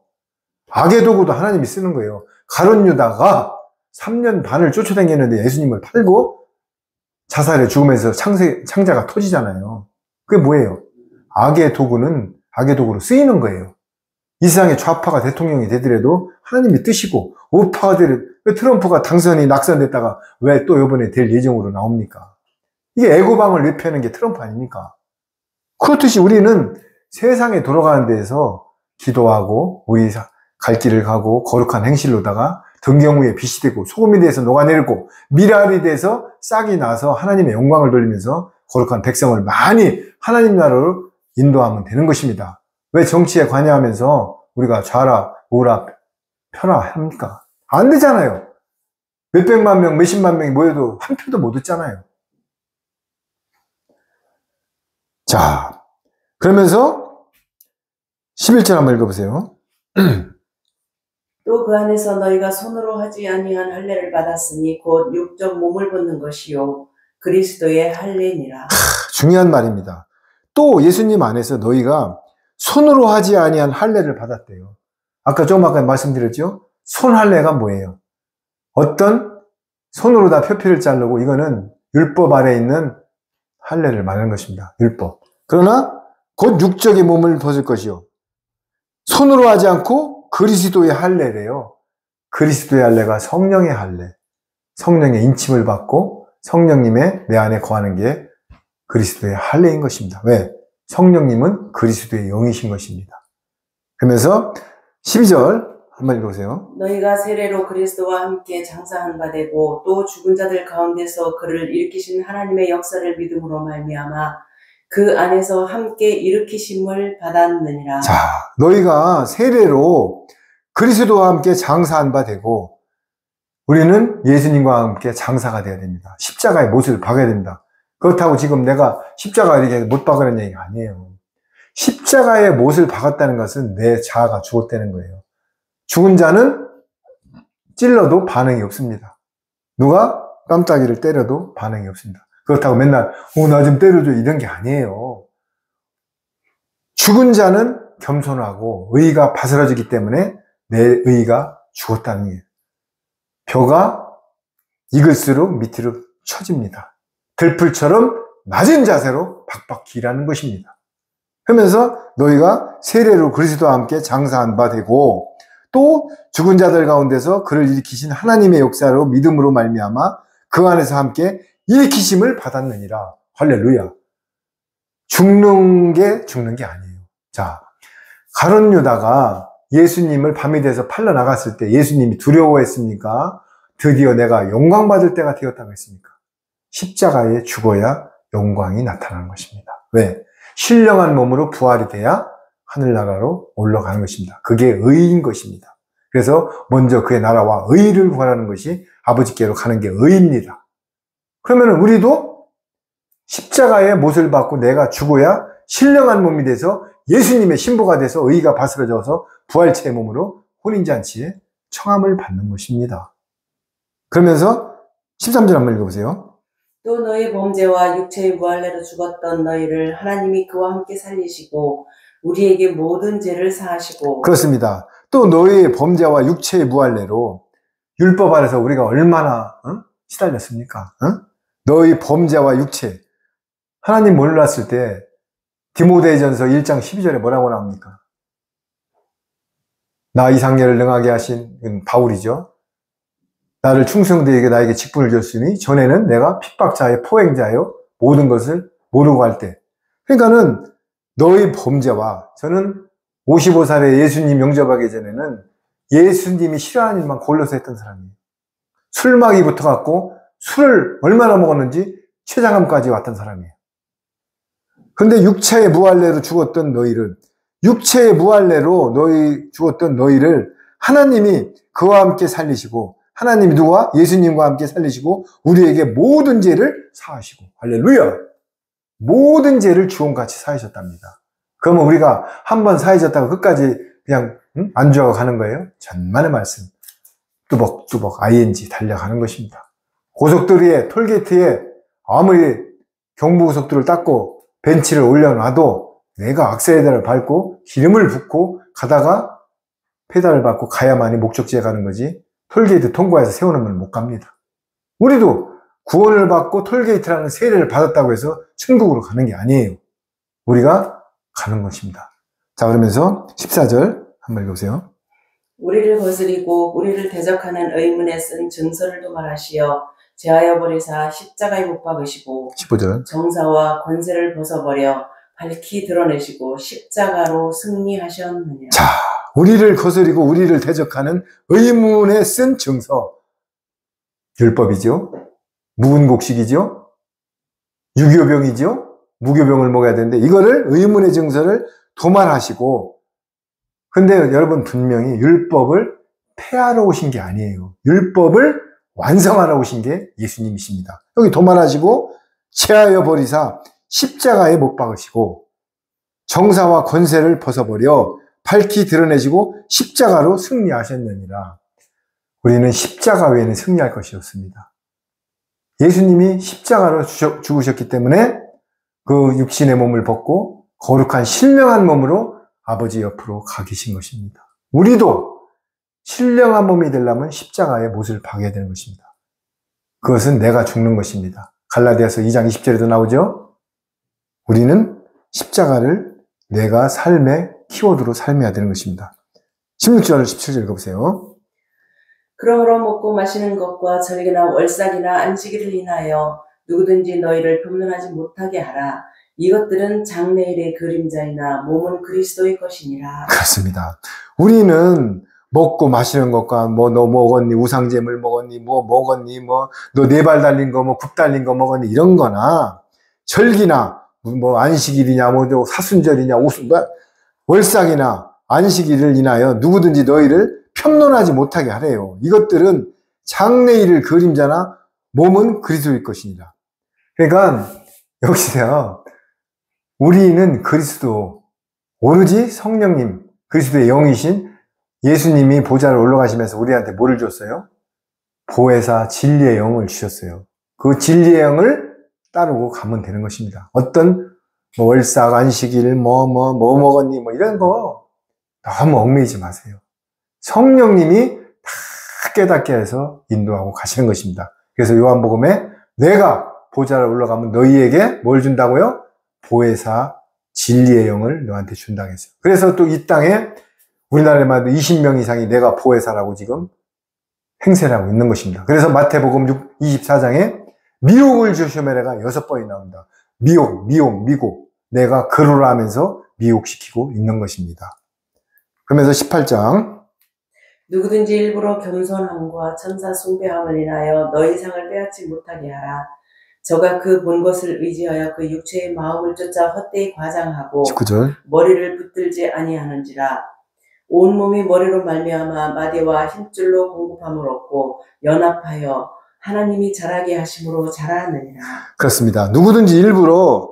악의 도구도 하나님이 쓰는 거예요. 가룟 유다가 3년 반을 쫓아다녔는데 예수님을 팔고 자살해 죽으면서 창자가 터지잖아요. 그게 뭐예요? 악의 도구로 쓰이는 거예요. 이 세상의 좌파가 대통령이 되더라도 하나님이 뜻이고, 우파가 되더라도, 왜 트럼프가 당선이 낙선됐다가 왜 또 이번에 될 예정으로 나옵니까? 이게 애고방을 왜 펴는 게 트럼프 아닙니까? 그렇듯이 우리는 세상에 돌아가는 데에서 기도하고, 우리 갈 길을 가고, 거룩한 행실로다가 등경우에 빛이 되고, 소금이 돼서 녹아내리고, 미랄이 돼서 싹이 나서 하나님의 영광을 돌리면서 거룩한 백성을 많이 하나님 나라로 인도하면 되는 것입니다. 왜 정치에 관여하면서 우리가 좌라, 우라, 펴라 합니까? 안 되잖아요. 몇백만 명, 몇십만 명이 모여도 한 표도 못 얻잖아요. 자, 그러면서 11절 한번 읽어보세요. 또 그 안에서 너희가 손으로 하지 아니한 할례를 받았으니 곧 육적 몸을 벗는 것이요 그리스도의 할례니라. 중요한 말입니다. 또 예수님 안에서 너희가 손으로 하지 아니한 할례를 받았대요. 아까 조금 아까 말씀드렸죠? 손 할례가 뭐예요? 어떤 손으로 다 표피를 자르고, 이거는 율법 아래에 있는 할례를 말하는 것입니다. 율법. 그러나 곧 육적의 몸을 벗을 것이요. 손으로 하지 않고 그리스도의 할례래요. 그리스도의 할례가 성령의 할례. 성령의 인침을 받고 성령님의 내 안에 거하는 게 그리스도의 할례인 것입니다. 왜? 성령님은 그리스도의 영이신 것입니다. 그러면서 12절 한번 읽어보세요. 너희가 세례로 그리스도와 함께 장사한 바 되고 또 죽은 자들 가운데서 그를 일으키신 하나님의 역사를 믿음으로 말미암아 그 안에서 함께 일으키심을 받았느니라. 자, 너희가 세례로 그리스도와 함께 장사한 바 되고, 우리는 예수님과 함께 장사가 되어야 됩니다. 십자가의 못을 박아야 됩니다. 그렇다고 지금 내가 십자가 이렇게 못 박으라는 얘기가 아니에요. 십자가의 못을 박았다는 것은 내 자아가 죽었다는 거예요. 죽은 자는 찔러도 반응이 없습니다. 누가 깜짝이를 때려도 반응이 없습니다. 그렇다고 맨날 나 좀 때려줘 이런 게 아니에요. 죽은 자는 겸손하고 의가 바스라지기 때문에 내 의가 죽었다는 게, 벼가 익을수록 밑으로 처집니다. 들풀처럼 낮은 자세로 박박 기라는 것입니다. 그러면서 너희가 세례로 그리스도와 함께 장사한 바 되고 또 죽은 자들 가운데서 그를 일으키신 하나님의 역사로 믿음으로 말미암아 그 안에서 함께 일으키심을 받았느니라. 할렐루야. 죽는 게 아니에요. 자, 가룟 유다가 예수님을 밤이 돼서 팔러 나갔을 때 예수님이 두려워했습니까? 드디어 내가 영광 받을 때가 되었다고 했습니까? 십자가에 죽어야 영광이 나타나는 것입니다. 왜? 신령한 몸으로 부활이 돼야 하늘나라로 올라가는 것입니다. 그게 의인 것입니다. 그래서 먼저 그의 나라와 의를 구하는 것이 아버지께로 가는 게 의입니다. 그러면 우리도 십자가의 못을 받고 내가 죽어야 신령한 몸이 돼서 예수님의 신부가 돼서 의가 바스러져서 부활체의 몸으로 혼인잔치에 청함을 받는 것입니다. 그러면서 13절 한번 읽어보세요. 또 너희 범죄와 육체의 무할례로 죽었던 너희를 하나님이 그와 함께 살리시고 우리에게 모든 죄를 사하시고. 그렇습니다. 또 너희의 범죄와 육체의 무할례로, 율법 아래서 우리가 얼마나 시달렸습니까? 너희 범죄와 육체. 하나님 몰랐을 때 디모데전서 1장 12절에 뭐라고 나옵니까? 나 이상렬을 능하게 하신 바울이죠. 나를 충성되게 나에게 직분을 줬으니 전에는 내가 핍박자여 포행자여 모든 것을 모르고 할 때. 그러니까는 너희 범죄와, 저는 55살에 예수님 영접하기 전에는 예수님이 싫어하는 일만 골라서 했던 사람이에요. 술마귀부터 갖고 술을 얼마나 먹었는지 췌장암까지 왔던 사람이에요. 그런데 육체의 무할례로 죽었던 너희를, 육체의 무할례로 죽었던 너희를 하나님이 그와 함께 살리시고, 하나님이 누구와? 예수님과 함께 살리시고 우리에게 모든 죄를 사하시고. 할렐루야. 모든 죄를 주원같이 사하셨답니다. 그러면 우리가 한번 사해졌다고 끝까지 그냥 안주하고 가는 거예요? 전만의 말씀. 뚜벅뚜벅 ing 달려가는 것입니다. 고속도로에, 톨게이트에 아무리 경부고속도로를 닦고 벤치를 올려놔도 내가 악셀레이터를 밟고 기름을 붓고 가다가 페달을 밟고 가야만이 목적지에 가는 거지 톨게이트 통과해서 세워놓으면 못 갑니다. 우리도 구원을 받고 톨게이트라는 세례를 받았다고 해서 천국으로 가는 게 아니에요. 우리가 가는 것입니다. 자, 그러면서 14절 한번 읽어보세요. 우리를 거스리고 우리를 대적하는 의문에 쓴 증서를 도말하시어 제하여 버리사 십자가에 못 박으시고 15절. 정사와 권세를 벗어버려 밝히 드러내시고 십자가로 승리하셨느니라. 자, 우리를 거스리고 우리를 대적하는 의문에 쓴 증서. 율법이죠. 묵은 곡식이죠. 유교병이죠. 무교병을 먹어야 되는데 이거를 의문의 증서를 도말하시고, 근데 여러분 분명히 율법을 폐하러 오신 게 아니에요. 율법을 완성하러 오신 게 예수님이십니다. 여기 도말하시고 체하여 버리사 십자가에 못 박으시고 정사와 권세를 벗어버려 밝히 드러내시고 십자가로 승리하셨느니라. 우리는 십자가 외에는 승리할 것이 없습니다. 예수님이 십자가로 죽으셨기 때문에 그 육신의 몸을 벗고 거룩한 신령한 몸으로 아버지 옆으로 가 계신 것입니다. 우리도 신령한 몸이 되려면 십자가에 못을 박아야 되는 것입니다. 그것은 내가 죽는 것입니다. 갈라디아서 2장 20절에도 나오죠. 우리는 십자가를 내가 삶의 키워드로 삶해야 되는 것입니다. 16절, 17절 읽어보세요. 그러므로 먹고 마시는 것과 절기나 월삭이나 안식일을 인하여 누구든지 너희를 변론하지 못하게 하라. 이것들은 장래일의 그림자이나 몸은 그리스도의 것이니라. 그렇습니다. 우리는 먹고 마시는 것과 뭐 너 먹었니, 우상제물 먹었니, 뭐 먹었니, 뭐 너 네 발 달린 거, 뭐 굽 달린 거 먹었니, 이런 거나 절기나 뭐 안식일이냐, 뭐 사순절이냐, 월삭이나 안식일을 인하여 누구든지 너희를 편론하지 못하게 하래요. 이것들은 장래일을 그림자나 몸은 그리스도의 것이니라. 그러니까 여기서요, 우리는 그리스도, 오로지 성령님, 그리스도의 영이신 예수님이 보좌를 올라가시면서 우리한테 뭐를 줬어요? 보혜사 진리의 영을 주셨어요. 그 진리의 영을 따르고 가면 되는 것입니다. 어떤 뭐 월삭, 안식일, 뭐 먹었니, 뭐 이런 거 너무 얽매이지 마세요. 성령님이 다 깨닫게 해서 인도하고 가시는 것입니다. 그래서 요한복음에 내가 보좌를 올라가면 너희에게 뭘 준다고요? 보혜사 진리의 영을 너한테 준다고 했어요. 그래서 또 이 땅에 우리나라에만 해도 20명 이상이 내가 보혜사라고 지금 행세를 하고 있는 것입니다. 그래서 마태복음 24장에 미혹을 조심해라가 6번이 나온다. 미혹. 내가 그러라 하면서 미혹시키고 있는 것입니다. 그러면서 18장. 누구든지 일부러 겸손함과 천사 숭배함을 인하여 너희 상을 빼앗지 못하게 하라. 저가 그 본 것을 의지하여 그 육체의 마음을 쫓아 헛되이 과장하고 19절. 머리를 붙들지 아니하는지라. 온몸이 머리로 말미암아 마디와 힘줄로 공급함을 얻고 연합하여 하나님이 자라게 하심으로 자라느니라. 그렇습니다. 누구든지 일부러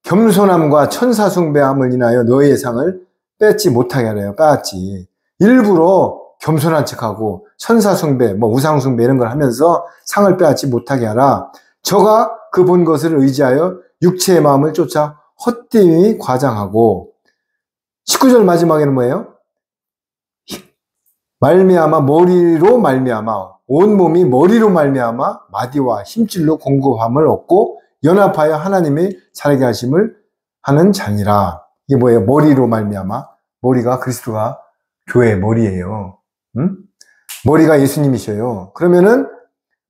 겸손함과 천사 숭배함을 인하여 너희의 상을 뺏지 못하게 하래요. 빼앗지. 일부러 겸손한 척하고 천사 숭배, 뭐 우상 숭배 이런 걸 하면서 상을 빼앗지 못하게 하라. 저가 그 본 것을 의지하여 육체의 마음을 쫓아 헛되이 과장하고 19절 마지막에는 뭐예요? 말미암아 머리로 말미암아 온몸이 머리로 말미암아 마디와 힘줄로 공급함을 얻고 연합하여 하나님의 자라게 하심을 하는 자니라. 이게 뭐예요? 머리로 말미암아. 머리가 그리스도가 교회의 머리예요. 머리가 예수님이셔요. 그러면은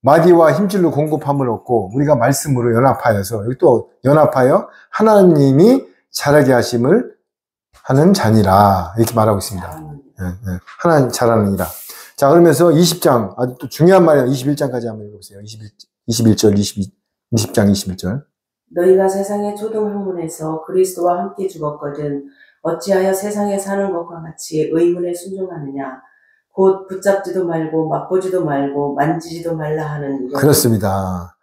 마디와 힘줄로 공급함을 얻고 우리가 말씀으로 연합하여서 여기 또 연합하여 하나님이 자라게 하심을 하는 자니라 이렇게 말하고 있습니다. 하나님 자라는 이라. 자, 그러면서 20장 아주 또 중요한 말이에요. 21장까지 한번 읽어보세요. 21절, 20장 21절. 너희가 세상의 초등학문에서 그리스도와 함께 죽었거든 어찌하여 세상에 사는 것과 같이 의문에 순종하느냐. 곧 붙잡지도 말고 맛보지도 말고 만지지도 말라 하는 이것. 그렇습니다.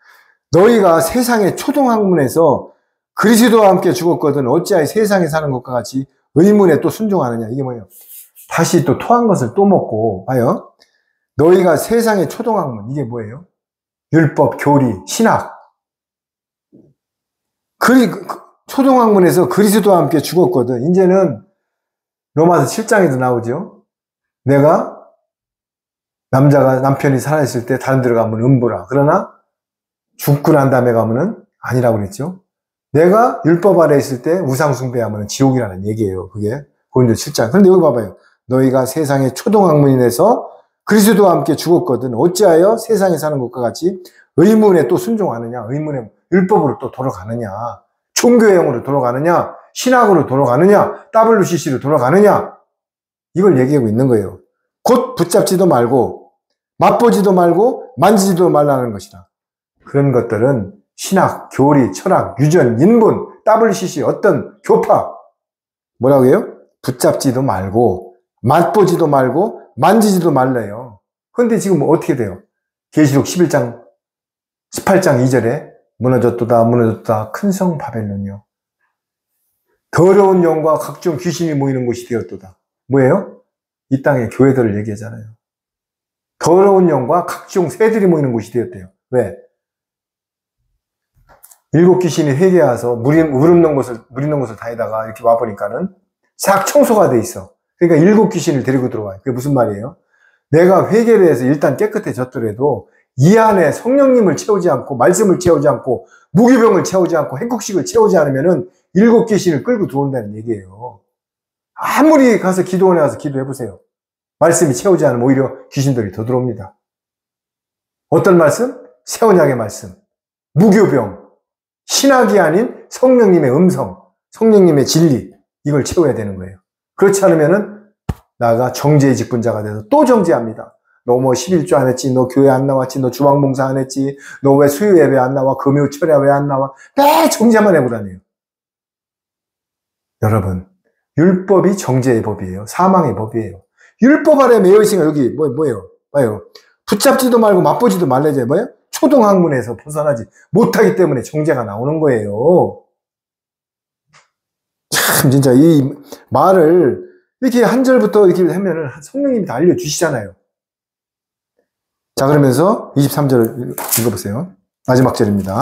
너희가 세상의 초등학문에서 그리스도와 함께 죽었거든 어찌하여 세상에 사는 것과 같이 의문에 또 순종하느냐. 이게 뭐예요? 다시 또 토한 것을 또 먹고 봐요. 너희가 세상의 초등학문 이게 뭐예요? 율법, 교리, 신학. 초동학문에서 그리스도와 함께 죽었거든. 이제는 로마서 7장에도 나오죠. 내가 남편이 살아있을 때 다른 데로 가면 음부라. 그러나 죽고 난 다음에 가면은 아니라고 그랬죠. 내가 율법 아래 있을 때 우상 숭배하면 지옥이라는 얘기예요. 그게 고린도 7장. 그런데 여기 봐봐요. 너희가 세상의 초동학문이 돼서 그리스도와 함께 죽었거든. 어찌하여 세상에 사는 것과 같이 의문에 또 순종하느냐? 의문에 율법으로 또 돌아가느냐? 종교형으로 돌아가느냐? 신학으로 돌아가느냐? WCC로 돌아가느냐? 이걸 얘기하고 있는 거예요. 곧 붙잡지도 말고 맛보지도 말고 만지지도 말라는 것이다. 그런 것들은 신학, 교리, 철학, 유전, 인본, WCC 어떤 교파 뭐라고 해요? 붙잡지도 말고 맛보지도 말고 만지지도 말래요. 그런데 지금 어떻게 돼요? 계시록 11장 18장 2절에 무너졌도다 무너졌다 큰 성 바벨론이요. 더러운 영과 각종 귀신이 모이는 곳이 되었도다. 뭐예요? 이 땅의 교회들을 얘기하잖아요. 더러운 영과 각종 새들이 모이는 곳이 되었대요. 왜? 7 귀신이 회개해 와서 물 있는 곳을 다니다가 이렇게 와보니까는 싹 청소가 돼 있어. 그러니까 7 귀신을 데리고 들어와요. 그게 무슨 말이에요? 내가 회개를 해서 일단 깨끗해졌더라도 이 안에 성령님을 채우지 않고 말씀을 채우지 않고 무기병을 채우지 않고 핵국식을 채우지 않으면은 7 귀신을 끌고 들어온다는 얘기예요. 아무리 가서 기도원에 가서 기도해보세요. 말씀이 채우지 않으면 오히려 귀신들이 더 들어옵니다. 어떤 말씀? 새 언약의 말씀. 무교병. 신학이 아닌 성령님의 음성. 성령님의 진리. 이걸 채워야 되는 거예요. 그렇지 않으면은 나가 정죄의 직분자가 돼서 또 정죄합니다. 너 뭐 11조 안 했지? 너 교회 안 나왔지? 너 주방봉사 안 했지? 너 왜 수요 예배 안 나와? 금요 철야 왜 안 나와? 매 정죄만 해보라네요. 여러분, 율법이 정죄의 법이에요. 사망의 법이에요. 율법 아래 매여 있으니까 여기 뭐예요? 봐요. 붙잡지도 말고 맛보지도 말래죠. 뭐예요? 초동학문에서 벗어나지 못하기 때문에 정죄가 나오는 거예요. 참 진짜 이 말을 이렇게 한 절부터 이렇게 하면은 성령님이 다 알려주시잖아요. 자, 그러면서 23절을 읽어보세요. 마지막 절입니다.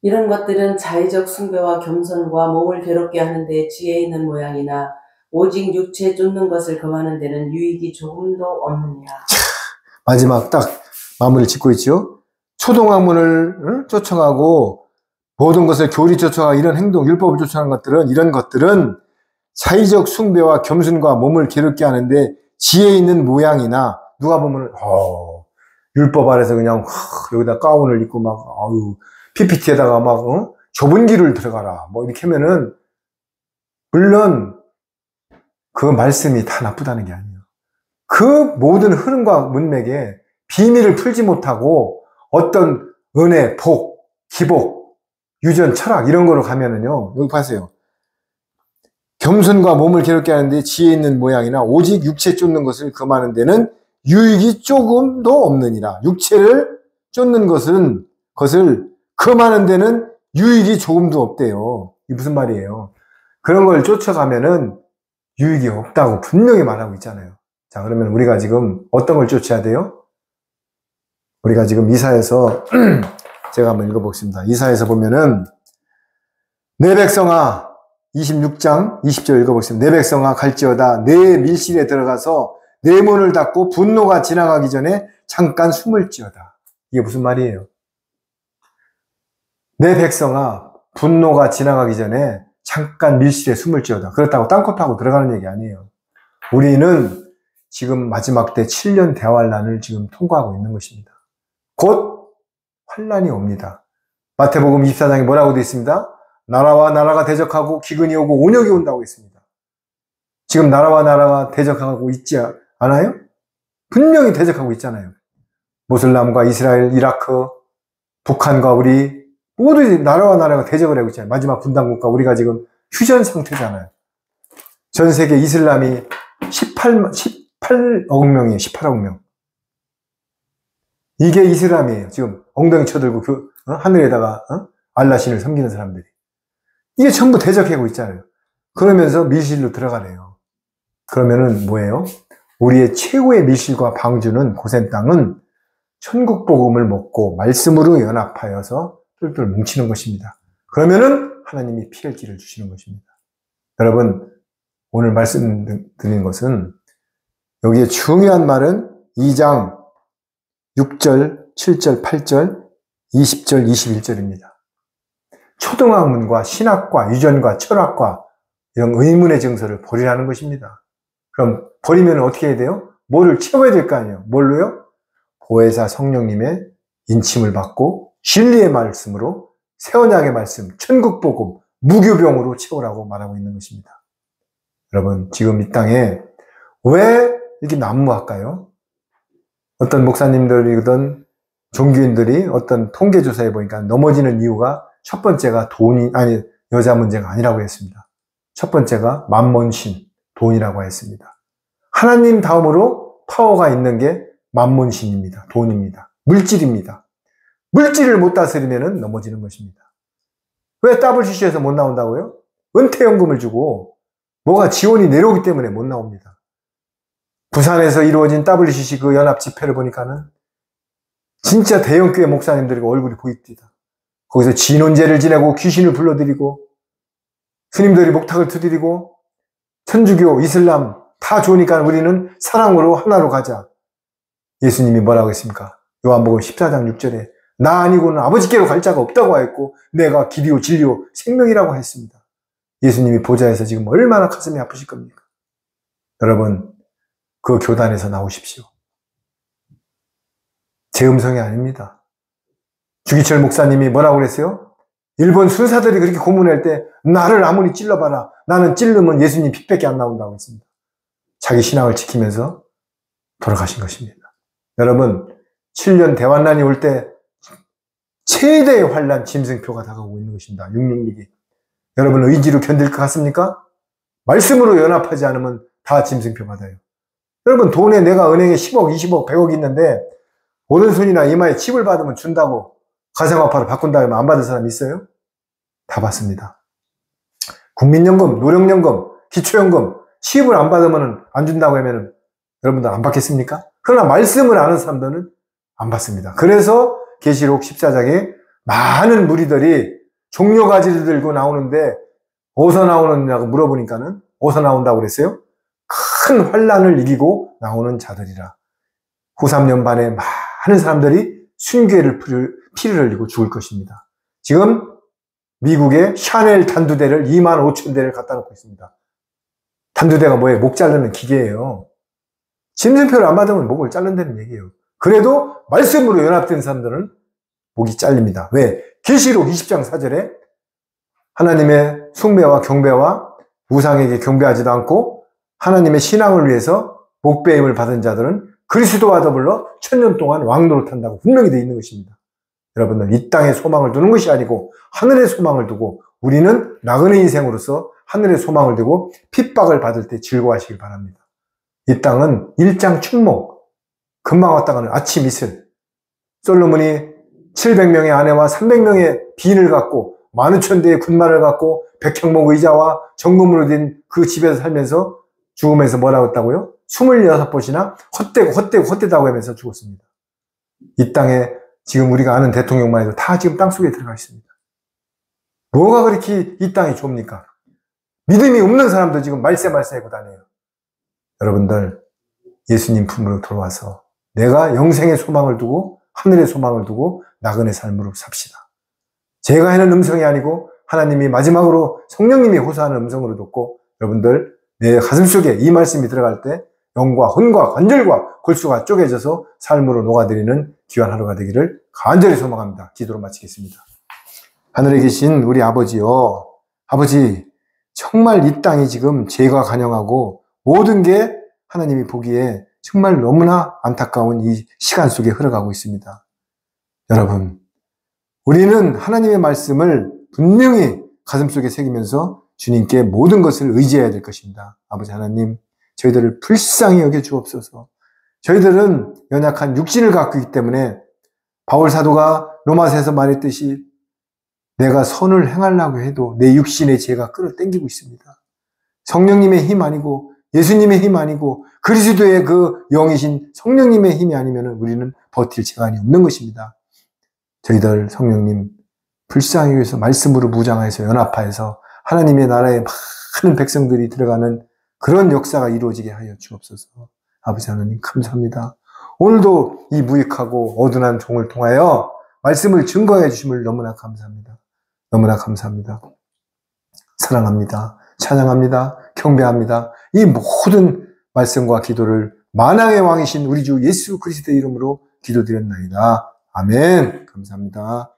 이런 것들은 자의적 숭배와 겸손과 몸을 괴롭게 하는 데 지혜 있는 모양이나 오직 육체 쫓는 것을 금하는 데는 유익이 조금도 없느니라. 마지막 딱 마무리를 짓고 있죠. 초동학문을 쫓아가고 모든 것을 교리 쫓아가 이런 행동, 율법을 쫓아가는 것들은 이런 것들은 자의적 숭배와 겸손과 몸을 괴롭게 하는데 지혜 있는 모양이나 누가 보면은 율법 아래서 그냥 여기다 가운을 입고 막 PPT에다가 막 좁은 길을 들어가라 뭐 이렇게 하면은 물론 그 말씀이 다 나쁘다는 게 아니에요. 그 모든 흐름과 문맥에 비밀을 풀지 못하고 어떤 은혜, 복, 기복, 유전, 철학 이런 거로 가면은요. 여기 보세요. 겸손과 몸을 괴롭게 하는데 지혜 있는 모양이나 오직 육체 쫓는 것을 금하는 데는 유익이 조금도 없느니라. 육체를 쫓는 것을 금하는 데는 유익이 조금도 없대요. 이게 무슨 말이에요? 그런 걸 쫓아가면은 유익이 없다고 분명히 말하고 있잖아요. 자, 그러면 우리가 지금 어떤 걸 쫓아야 돼요? 우리가 지금 이사야서 제가 한번 읽어보겠습니다. 이사야서 보면은 내 백성아 26장 20절 읽어보겠습니다. 내 백성아 갈지어다 내 밀실에 들어가서 내 문을 닫고 분노가 지나가기 전에 잠깐 숨을 지어다. 이게 무슨 말이에요? 내 백성아 분노가 지나가기 전에 잠깐 밀실에 숨을 지어다. 그렇다고 땅콩 타고 들어가는 얘기 아니에요. 우리는 지금 마지막 때 7년 대환란을 지금 통과하고 있는 것입니다. 곧 환란이 옵니다. 마태복음 24장에 뭐라고 되어 있습니다? 나라와 나라가 대적하고 기근이 오고 온역이 온다고 했습니다. 지금 나라와 나라가 대적하고 있지 않아요? 분명히 대적하고 있잖아요. 모슬람과 이스라엘, 이라크, 북한과 우리 모두 나라와 나라가 대적을 하고 있잖아요. 마지막 분단국가 우리가 지금 휴전 상태잖아요. 전 세계 이슬람이 18억 명이에요. 18억 명. 이게 이슬람이에요. 지금 엉덩이 쳐들고 하늘에다가 알라신을 섬기는 사람들이. 이게 전부 대적하고 있잖아요. 그러면서 밀실로 들어가네요. 그러면은 뭐예요? 우리의 최고의 밀실과 방주는 고센 땅은 천국 복음을 먹고 말씀으로 연합하여서 똘똘 뭉치는 것입니다. 그러면은 하나님이 피할 길을 주시는 것입니다. 여러분, 오늘 말씀드린 것은 여기에 중요한 말은 2장 6절, 7절, 8절, 20절, 21절입니다. 초등학문과 신학과 유전과 철학과 이런 의문의 정서를 버리라는 것입니다. 그럼 버리면 어떻게 해야 돼요? 뭐를 채워야 될 거 아니에요? 뭘로요? 보혜사 성령님의 인침을 받고 진리의 말씀으로 새 언약의 말씀, 천국 복음, 무교병으로 채우라고 말하고 있는 것입니다. 여러분, 지금 이 땅에 왜 이렇게 난무할까요? 어떤 목사님들이든 종교인들이 어떤 통계조사에 보니까 넘어지는 이유가 첫 번째가 여자 문제가 아니라고 했습니다. 첫 번째가 만몬신, 돈이라고 했습니다. 하나님 다음으로 파워가 있는 게 만몬신입니다. 돈입니다. 물질입니다. 물질을 못 다스리면 넘어지는 것입니다. 왜 WCC에서 못 나온다고요? 은퇴연금을 주고 뭐가 지원이 내려오기 때문에 못 나옵니다. 부산에서 이루어진 WCC 그 연합 집회를 보니까는 진짜 대형교회 목사님들이 얼굴이 보입니다. 거기서 진혼제를 지내고 귀신을 불러들이고 스님들이 목탁을 두드리고 천주교, 이슬람 다 좋으니까 우리는 사랑으로 하나로 가자. 예수님이 뭐라고 했습니까? 요한복음 14장 6절에 나 아니고는 아버지께로 갈 자가 없다고 하였고 내가 길이요 진리요 생명이라고 했습니다. 예수님이 보좌에서 지금 얼마나 가슴이 아프실 겁니까? 여러분, 그 교단에서 나오십시오. 제 음성이 아닙니다. 주기철 목사님이 뭐라고 그랬어요? 일본 순사들이 그렇게 고문할 때 나를 아무리 찔러봐라. 나는 찔르면 예수님 핏밖에 안 나온다고 했습니다. 자기 신앙을 지키면서 돌아가신 것입니다. 여러분, 7년 대환란이 올 때 최대의 환란 짐승표가 다가오고 있는 것입니다. 666이. 여러분 의지로 견딜 것 같습니까? 말씀으로 연합하지 않으면 다 짐승표 받아요. 여러분 돈에 내가 은행에 10억, 20억, 100억 있는데 오른손이나 이마에 칩을 받으면 준다고 가상화폐로 바꾼다면 안 받을 사람 있어요? 다 받습니다. 국민연금, 노령연금, 기초연금 칩을 안 받으면 안 준다고 하면 여러분들 안 받겠습니까? 그러나 말씀을 아는 사람들은 안 받습니다. 그래서 계시록 14장에 많은 무리들이 종려가지를 들고 나오는데 어디서 나오느냐고 물어보니까는 어디서 나온다고 그랬어요? 큰 환란을 이기고 나오는 자들이라. 후 3년 반에 많은 사람들이 순교의 피를 흘리고 죽을 것입니다. 지금 미국에 샤넬 단두대를 25,000대를 갖다 놓고 있습니다. 단두대가 뭐예요? 목 자르는 기계예요. 짐승표를 안 받으면 목을 자른다는 얘기예요. 그래도 말씀으로 연합된 사람들은 목이 잘립니다. 왜? 계시록 20장 4절에 하나님의 숭배와 경배와 우상에게 경배하지도 않고 하나님의 신앙을 위해서 목배임을 받은 자들은 그리스도와 더불어 1000년 동안 왕노릇 한다고 분명히 되어 있는 것입니다. 여러분들 이 땅에 소망을 두는 것이 아니고 하늘의 소망을 두고 우리는 나그네 인생으로서 하늘의 소망을 두고 핍박을 받을 때 즐거워하시길 바랍니다. 이 땅은 일장 춘목, 금방 왔다가는 아침 이슬. 솔로몬이 700명의 아내와 300명의 빈을 갖고 15,000대의 군마를 갖고 백향목 의자와 정금으로 된 그 집에서 살면서 죽으면서 뭐라고 했다고요? 26번이나 헛되다고 하면서 죽었습니다. 이 땅에 지금 우리가 아는 대통령만 해도 다 지금 땅속에 들어가 있습니다. 뭐가 그렇게 이 땅이 좁습니까? 믿음이 없는 사람도 지금 말세하고 다녀요. 여러분들 예수님 품으로 돌아와서 내가 영생의 소망을 두고 하늘의 소망을 두고 나그네 삶으로 삽시다. 제가 하는 음성이 아니고 하나님이 마지막으로 성령님이 호소하는 음성으로 듣고 여러분들 내 가슴속에 이 말씀이 들어갈 때 영과 혼과 관절과 골수가 쪼개져서 삶으로 녹아들이는 귀한 하루가 되기를 간절히 소망합니다. 기도로 마치겠습니다. 하늘에 계신 우리 아버지요. 아버지, 정말 이 땅이 지금 죄가 간영하고 모든 게 하나님이 보기에 정말 너무나 안타까운 이 시간 속에 흘러가고 있습니다. 여러분, 우리는 하나님의 말씀을 분명히 가슴속에 새기면서 주님께 모든 것을 의지해야 될 것입니다. 아버지 하나님, 저희들을 불쌍히 여겨 주옵소서. 저희들은 연약한 육신을 갖고 있기 때문에 바울 사도가 로마서에서 말했듯이 내가 선을 행하려고 해도 내 육신의 죄가 끌어당기고 있습니다. 성령님의 힘 아니고 예수님의 힘 아니고 그리스도의 그 영이신 성령님의 힘이 아니면 우리는 버틸 재간이 없는 것입니다. 저희들 성령님 불쌍히 위해서 말씀으로 무장해서 연합하여서 하나님의 나라에 많은 백성들이 들어가는 그런 역사가 이루어지게 하여 주옵소서. 아버지 하나님 감사합니다. 오늘도 이 무익하고 어둔한 종을 통하여 말씀을 증거해 주심을 너무나 감사합니다. 너무나 감사합니다. 사랑합니다. 찬양합니다. 경배합니다. 이 모든 말씀과 기도를 만왕의 왕이신 우리 주 예수 그리스도의 이름으로 기도드렸나이다. 아멘. 감사합니다.